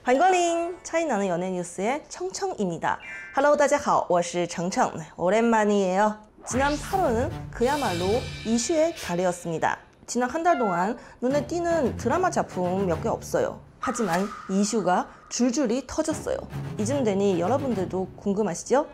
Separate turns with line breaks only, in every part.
欢迎光临 차이나는 연예 뉴스의 청청입니다. Hello, 大家好，我是청청. 오랜만이에요. 지난 8월은 그야말로 이슈의 달이었습니다. 지난 한 달 동안 눈에 띄는 드라마 작품 몇 개 없어요. 하지만 이슈가 줄줄이 터졌어요. 이쯤 되니 여러분들도 궁금하시죠?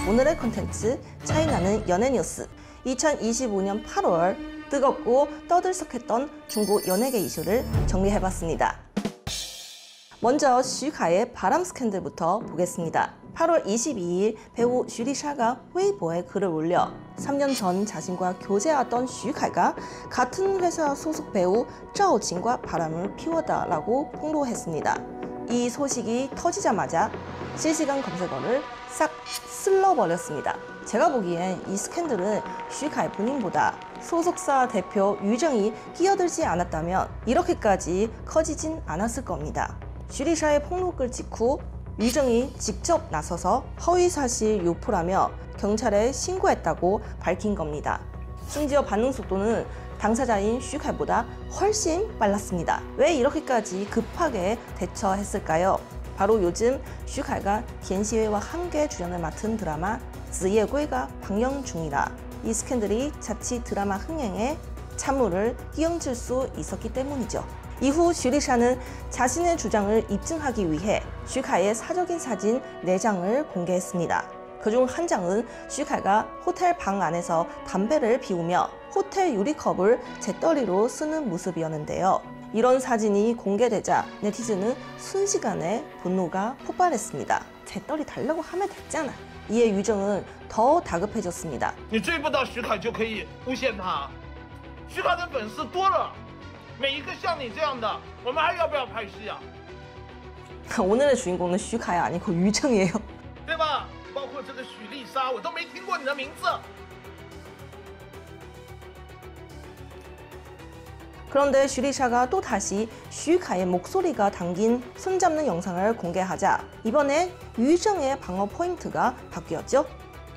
오늘의 콘텐츠 차이나는 연예 뉴스. 2025년 8월 뜨겁고 떠들썩했던 중국 연예계 이슈를 정리해봤습니다. 먼저 슈카의 바람 스캔들부터 보겠습니다. 8월 22일 배우 슈리샤가 웨이보에 글을 올려 3년 전 자신과 교제하던 슈카가 같은 회사 소속 배우 짜오진과 바람을 피웠다라고 폭로했습니다. 이 소식이 터지자마자 실시간 검색어를 싹 쓸어버렸습니다. 제가 보기엔 이 스캔들은 슈카의 본인보다 소속사 대표 유정이 끼어들지 않았다면 이렇게까지 커지진 않았을 겁니다. 슈리샤의 폭로글 직후 유정이 직접 나서서 허위사실 유포라며 경찰에 신고했다고 밝힌 겁니다. 심지어 반응 속도는 당사자인 슈카보다 훨씬 빨랐습니다. 왜 이렇게까지 급하게 대처했을까요? 바로 요즘 슈카가 겐시웨이와 함께 주연을 맡은 드라마 즈예괴가 방영 중이라 이 스캔들이 자칫 드라마 흥행에 찬물을 끼얹을 수 있었기 때문이죠. 이후 슈리샤는 자신의 주장을 입증하기 위해 슈카의 사적인 사진 4장을 공개했습니다. 그중 한 장은 슈카가 호텔 방 안에서 담배를 피우며 호텔 유리컵을 재떨이로 쓰는 모습이었는데요. 이런 사진이 공개되자 네티즌은 순식간에 분노가 폭발했습니다. 재떨이 달라고 하면 됐잖아. 이에 유정은 더 다급해졌습니다.
你追不到徐凯就可以诬陷他，徐凯的粉丝多了，每一个像你这样的，我们还要不要拍戏啊？
오늘의 주인공은 슈카야 아니고 유정이에요.
对吧？包括这个许丽莎，我都没听过你的名字。
그런데 슈리샤가 또 다시 슈카의 목소리가 담긴 손잡는 영상을 공개하자 이번에 유정의 방어 포인트가 바뀌었죠.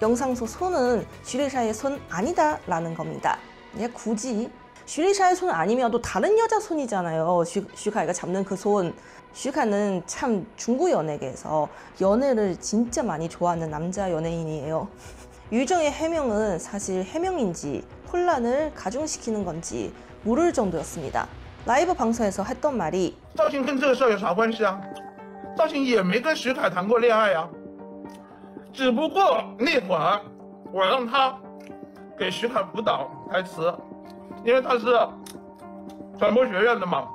영상 속 손은 슈리샤의 손 아니다 라는 겁니다. 굳이 슈리샤의 손 아니면 다른 여자 손이잖아요. 슈카가 잡는 그 손. 슈카는 참 중국 연예계에서 연애를 진짜 많이 좋아하는 남자 연예인이에요. 유정의 해명은 사실 해명인지 혼란을 가중시키는 건지 모를 정도였습니다. 라이브 방송에서 했던 말이
赵信跟这个事儿有啥关系啊？赵信也没跟徐凯谈过恋爱啊，只不过那会儿我让他给徐凯辅导台词，因为他是传播学院的嘛，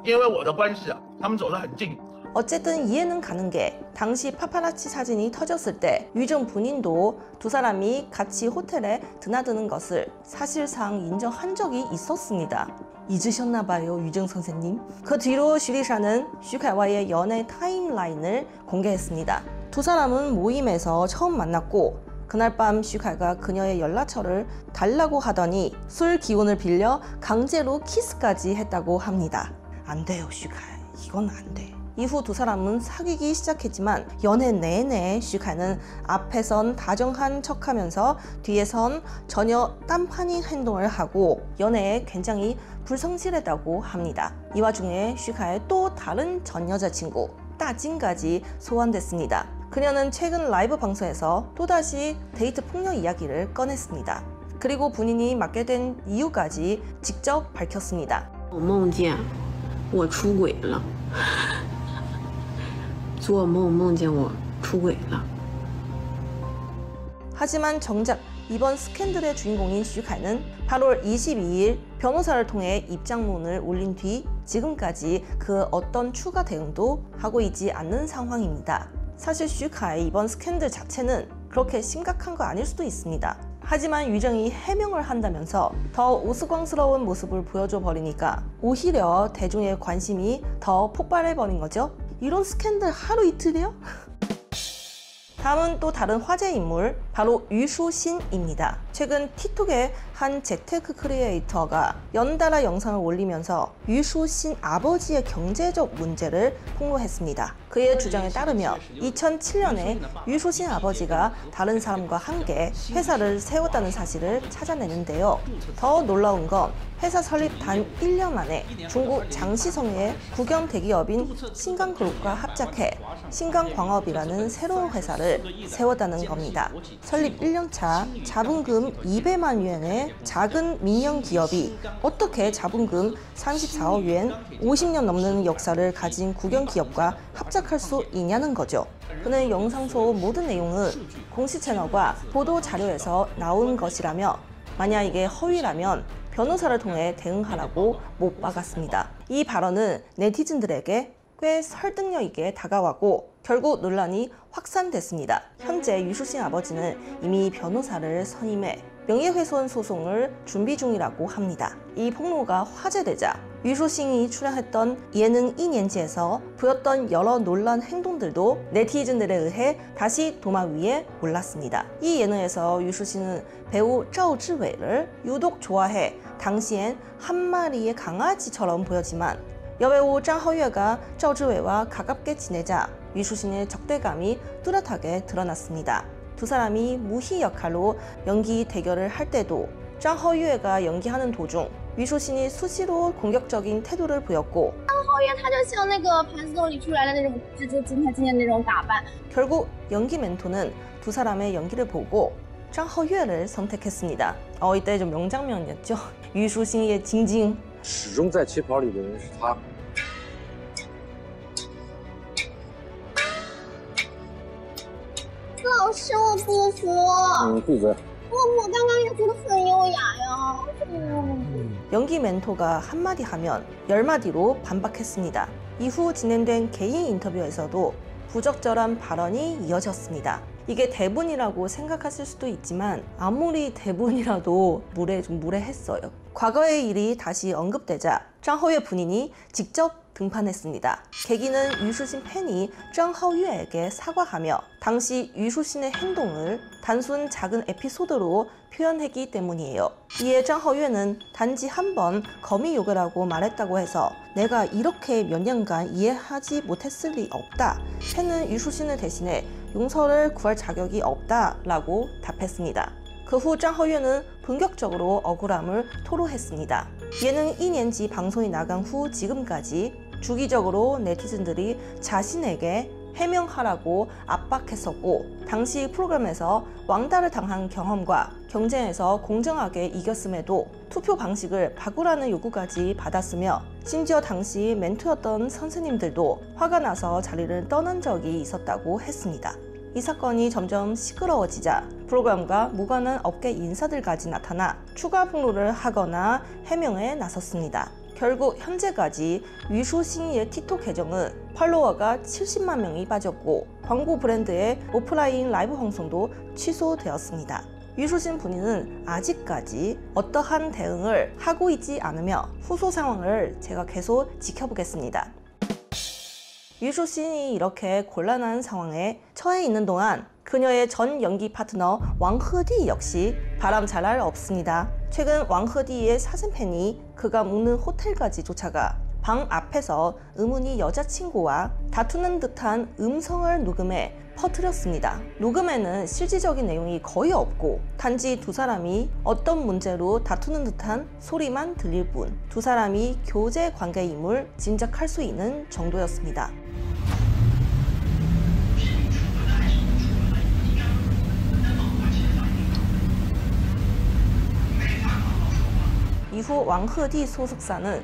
因为我的关系，他们走得很近。
어쨌든 이해는 가는 게 당시 파파라치 사진이 터졌을 때 유정 본인도 두 사람이 같이 호텔에 드나드는 것을 사실상 인정한 적이 있었습니다. 잊으셨나 봐요, 유정 선생님. 그 뒤로 슈리샤는 슈카와의 연애 타임라인을 공개했습니다. 두 사람은 모임에서 처음 만났고 그날 밤 슈카가 그녀의 연락처를 달라고 하더니 술 기운을 빌려 강제로 키스까지 했다고 합니다. 안 돼요, 슈카. 이건 안 돼. 이후 두 사람은 사귀기 시작했지만 연애 내내 슈카는 앞에선 다정한 척하면서 뒤에선 전혀 딴판인 행동을 하고 연애에 굉장히 불성실했다고 합니다. 이 와중에 슈카의 또 다른 전 여자친구 따진까지 소환됐습니다. 그녀는 최근 라이브 방송에서 또다시 데이트 폭력 이야기를 꺼냈습니다. 그리고 본인이 맡게 된 이유까지 직접 밝혔습니다.
我梦见我出轨了。 做梦梦见我出轨了。
하지만 정작 이번 스캔들의 주인공인 슈카는 8월 22일 변호사를 통해 입장문을 올린 뒤 지금까지 그 어떤 추가 대응도 하고 있지 않는 상황입니다. 사실 슈카의 이번 스캔들 자체는 그렇게 심각한 거 아닐 수도 있습니다. 하지만 유정이 해명을 한다면서 더 우스꽝스러운 모습을 보여줘 버리니까 오히려 대중의 관심이 더 폭발해버린 거죠. 이런 스캔들 하루 이틀이요? 다음은 또 다른 화제 인물 바로 유슈신입니다. 최근 틱톡의 한 재테크 크리에이터가 연달아 영상을 올리면서 유슈신 아버지의 경제적 문제를 폭로했습니다. 그의 주장에 따르면 2007년에 유슈신 아버지가 다른 사람과 함께 회사를 세웠다는 사실을 찾아내는데요. 더 놀라운 건 회사 설립 단 1년 만에 중국 장시성의 국영 대기업인 신강그룹과 합작해 신강광업이라는 새로운 회사를 세웠다는 겁니다. 설립 1년차 자본금 200만 yuan의 작은 민영 기업이 어떻게 자본금 34억 yuan, 50년 넘는 역사를 가진 국영 기업과 합작할 수 있냐는 거죠. 그는 영상 속 모든 내용은 공식 채널과 보도 자료에서 나온 것이라며 만약 이게 허위라면 변호사를 통해 대응하라고 못 박았습니다. 이 발언은 네티즌들에게 꽤 설득력 있게 다가왔고 결국 논란이 확산됐습니다. 현재 유슈신 아버지는 이미 변호사를 선임해 명예훼손 소송을 준비 중이라고 합니다. 이 폭로가 화제되자 유슈신이 출연했던 예능 이년지에서 보였던 여러 논란 행동들도 네티즌들에 의해 다시 도마 위에 올랐습니다. 이 예능에서 유슈신은 배우赵志伟를 유독 좋아해 당시엔 한 마리의 강아지처럼 보였지만 여배우 장허유가赵志伟와 가깝게 지내자 유슈신의 적대감이 뚜렷하게 드러났습니다. 두 사람이 무희 역할로 연기 대결을 할 때도 장허유가 연기하는 도중 유슈신이 수시로 공격적인 태도를 보였고
皓月她就像那个盘丝洞里出来的那种蜘蛛精，她今天那种打扮。
결국 연기 멘토는 두 사람의 연기를 보고 장허유를 선택했습니다. 이때 좀 명장면이었죠. 유슈신의 징징
始终在起跑里的人是他。
老师，我不服，
闭嘴。
我刚刚也觉得很优雅呀。
연기 멘토가 한마디 하면 10마디로 반박했습니다. 이후 진행된 개인 인터뷰에서도 부적절한 발언이 이어졌습니다. 이게 대본이라고 생각하실 수도 있지만 아무리 대본이라도 좀 무례했어요. 과거의 일이 다시 언급되자 장허유의 본인이 직접 등판했습니다. 계기는 유슈신 팬이 장허유에게 사과하며 당시 유슈신의 행동을 단순 작은 에피소드로 표현했기 때문이에요. 이에 장허유는 단지 한 번 거미 욕을 하고 말했다고 해서 내가 이렇게 몇 년간 이해하지 못했을 리 없다. 팬은 유슈신을 대신해 용서를 구할 자격이 없다라고 답했습니다. 그 후 장허유는 본격적으로 억울함을 토로했습니다. 예능 2년지 방송이 나간 후 지금까지 주기적으로 네티즌들이 자신에게 해명하라고 압박했었고 당시 프로그램에서 왕따를 당한 경험과 경쟁에서 공정하게 이겼음에도 투표 방식을 바꾸라는 요구까지 받았으며 심지어 당시 멘토였던 선생님들도 화가 나서 자리를 떠난 적이 있었다고 했습니다. 이 사건이 점점 시끄러워지자 프로그램과 무관한 업계 인사들까지 나타나 추가 폭로를 하거나 해명에 나섰습니다. 결국 현재까지 유슈신의 틱톡 계정은 팔로워가 70만 명이 빠졌고 광고 브랜드의 오프라인 라이브 방송도 취소되었습니다. 유슈신 본인은 아직까지 어떠한 대응을 하고 있지 않으며 후속 상황을 제가 계속 지켜보겠습니다. 유슈신이 이렇게 곤란한 상황에 처해 있는 동안 그녀의 전 연기 파트너 왕허디 역시 바람잘날 없습니다. 최근 왕허디의 사생팬이 그가 묵는 호텔까지 쫓아가 방 앞에서 의문이 여자친구와 다투는 듯한 음성을 녹음해 퍼뜨렸습니다. 녹음에는 실질적인 내용이 거의 없고 단지 두 사람이 어떤 문제로 다투는 듯한 소리만 들릴 뿐 두 사람이 교제 관계임을 짐작할 수 있는 정도였습니다. 이후 왕허디 소속사는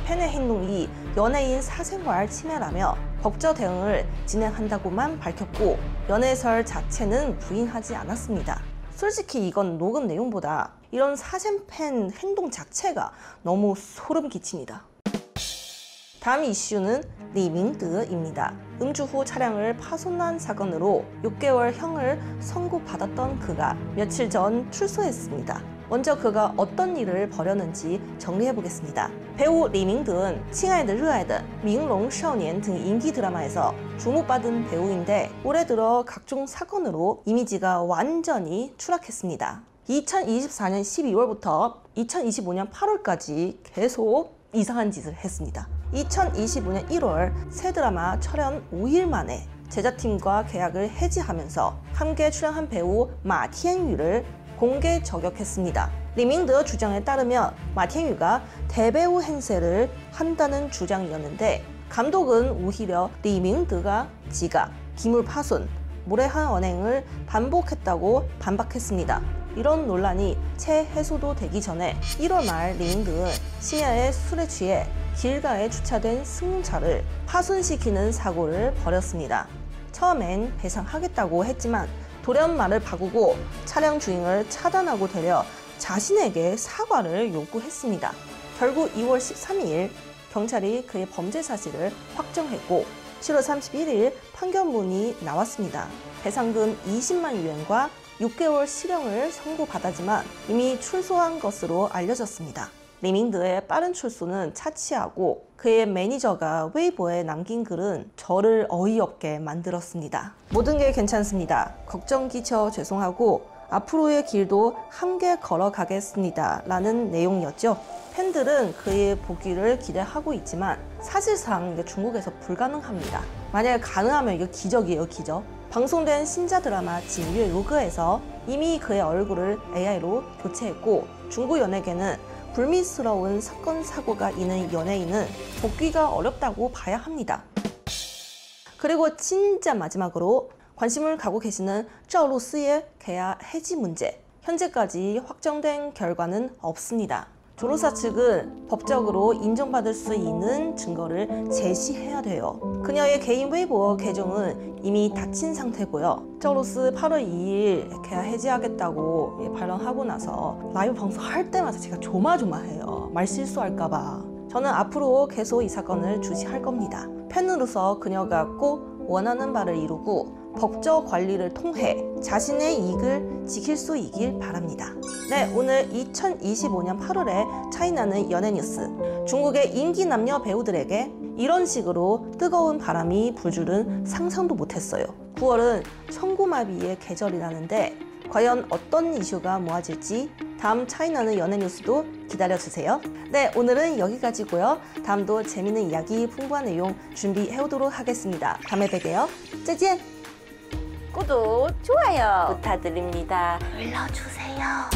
팬의 행동이 연예인 사생활 침해라며 법적 대응을 진행한다고만 밝혔고 연애설 자체는 부인하지 않았습니다. 솔직히 이건 녹음 내용보다 이런 사생팬 행동 자체가 너무 소름 끼칩니다. 다음 이슈는 리밍드입니다. 음주 후 차량을 파손한 사건으로 6개월형을 선고받았던 그가 며칠 전 출소했습니다. 먼저 그가 어떤 일을 벌였는지 정리해보겠습니다. 배우 리밍드는 亲爱的热爱的明龙少年등 인기 드라마에서 주목받은 배우인데 올해 들어 각종 사건으로 이미지가 완전히 추락했습니다. 2024년 12월부터 2025년 8월까지 계속 이상한 짓을 했습니다. 2025년 1월 새 드라마 촬영 5일 만에 제작팀과 계약을 해지하면서 함께 출연한 배우 마티엔유를 공개 저격했습니다. 리밍더 주장에 따르면 마티유가 대배우 행세를 한다는 주장이었는데 감독은 오히려 리밍드가 지각, 기물 파손, 무례한 언행을 반복했다고 반박했습니다. 이런 논란이 채 해소도 되기 전에 1월 말 리밍드는 심야에 술에 취해 길가에 주차된 승용차를 파손시키는 사고를 벌였습니다. 처음엔 배상하겠다고 했지만 돌연 말을 바꾸고 차량 주행을 차단하고 되려 자신에게 사과를 요구했습니다. 결국 2월 13일 경찰이 그의 범죄 사실을 확정했고 7월 31일 판결문이 나왔습니다. 배상금 20만 유엔과 6개월 실형을 선고받았지만 이미 출소한 것으로 알려졌습니다. 리밍드의 빠른 출소는 차치하고 그의 매니저가 웨이보에 남긴 글은 저를 어이없게 만들었습니다. 모든 게 괜찮습니다. 걱정 끼쳐 죄송하고 앞으로의 길도 함께 걸어가겠습니다. 라는 내용이었죠. 팬들은 그의 복귀를 기대하고 있지만 사실상 이게 중국에서 불가능합니다. 만약에 가능하면 이거 기적이에요, 기적. 방송된 신자 드라마 진유의 로그에서 이미 그의 얼굴을 AI로 교체했고 중국 연예계는 불미스러운 사건 사고가 있는 연예인은 복귀가 어렵다고 봐야 합니다. 그리고 진짜 마지막으로 관심을 갖고 계시는赵露思의 계약 해지 문제. 현재까지 확정된 결과는 없습니다. 조로사 측은 법적으로 인정받을 수 있는 증거를 제시해야 돼요. 그녀의 개인 웨이보 계정은 이미 닫힌 상태고요.赵露思 8월 2일 계약 해지하겠다고 발언하고 나서 라이브 방송할 때마다 제가 조마조마해요. 말 실수할까봐. 저는 앞으로 계속 이 사건을 주시할 겁니다. 팬으로서 그녀가 꼭 원하는 바를 이루고 법적 관리를 통해 자신의 이익을 지킬 수 있길 바랍니다. 네, 오늘 2025년 8월에 차이나는 연예 뉴스. 중국의 인기 남녀 배우들에게 이런 식으로 뜨거운 바람이 불 줄은 상상도 못했어요. 9월은 청고마비의 계절이라는데 과연 어떤 이슈가 모아질지 다음 차이나는 연예 뉴스도 기다려주세요. 네, 오늘은 여기까지고요. 다음도 재밌는 이야기, 풍부한 내용 준비해오도록 하겠습니다. 다음에 뵐게요. 짜잔! 구독, 좋아요 부탁드립니다. 눌러주세요.